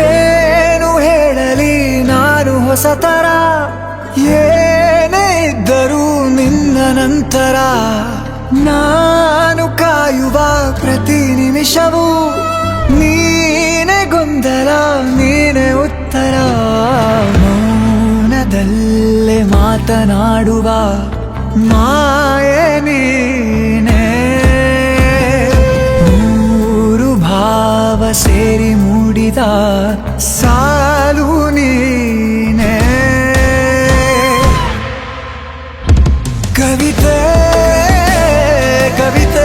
ಏನು ಹೇಳಲಿ ನಾನು ಹೊಸತರ, ಏನೇ ಇದ್ದರೂ ನಿನ್ನ ನಂತರ ನಾನು ಕಾಯುವ ಪ್ರತಿ ನಿಮಿಷವೂ ನೀನೆ ಗೊಂದಲ, ನೀನೆ ಉತ್ತರ. ಮೌನದಲ್ಲೇ ಮಾತನಾಡುವ ಮಾಯೆ ನೀನೆ, ಮೂರು ಭಾವ ಸೇರಿ ಮೂಡಿದ ಸಾಲು ನೀನೆ. ಕವಿತೆ ಕವಿತೆ